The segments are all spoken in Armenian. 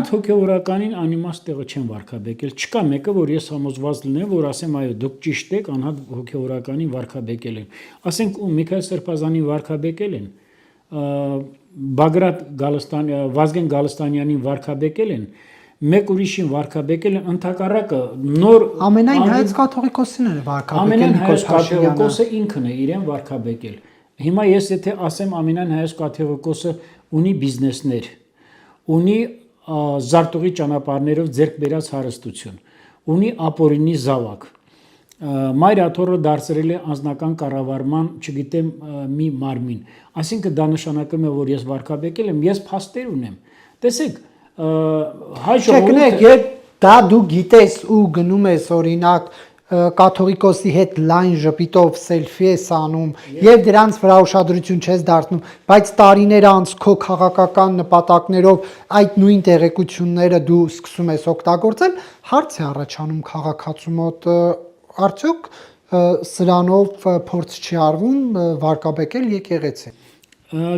Արդ հոգևորականին անիմաստ տեղը չեն վարկաբեկել։ Չկա մեկը, որ ես համոզված լինեմ, որ ասեմ, այո, դուք ճիշտ եք, անհատ հոգևորականին վարկաբեկել են։ Ասենք Միքայել Սրբազանին վարկաբեկել են, Վազգեն Գալստանյանին վարկաբեկել են, մեկ ուրիշին վարկաբեկել են, ընդհակառակը նոր ամենայն հայոց կաթողիկոսները վարկաբեկել ամենայն հայոց Նիկոլ Փաշինյանը։ կաթողիկոսը ինքն է իրեն վարկաբեկել։ Հիմա ես եթե ասեմ ամենայն հայոց կաթողիկոսը ունի բիզնեսներ, ունի զարտուղի ճանապարհներով ձեռք բերած հարստություն, ունի ապօրինի զավակ, Մայր Աթոռը դարձրել է անձնական կառավարման, չգիտեմ, մի մարմին։ Այսինքն դա նշանակում է, որ ես վարկաբեկել եմ, ես փաստեր ունեմ։ Տեսեք, հայ ժողովուրդը երբ դա դու գիտես ու գնում ես օրինակ կաթողիկոսի հետ լայն ժպիտով սելֆի ես անում եւ դրանց վրա ուշադրություն չես դարձնում, բայց տարիներ անց քո քաղաքական նպատակներով այդ նույն տեղեկությունները դու սկսում ես օգտագործել, հարց է առաջանում քաղաքացու մոտ, արդյոք սրանով փորձ չի արվում վարկաբեկել եկեղեցի։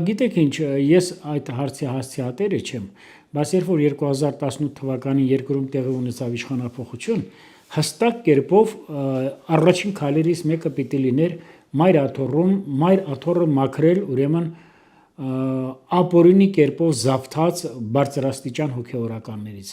Գիտեք ինչ, ես այդ հարցի հասցեատերը չեմ, բայց երբ որ 2018 թվականին երկրում տեղի ունեցավ իշխանափոխություն, հստակ կերպով առաջին քայլերից մեկը պիտի լիներ Մայր Աթոռը մաքրել ուրեմն ապօրինի կերպով զավթած բարձրաստիճան հոգևորականներից։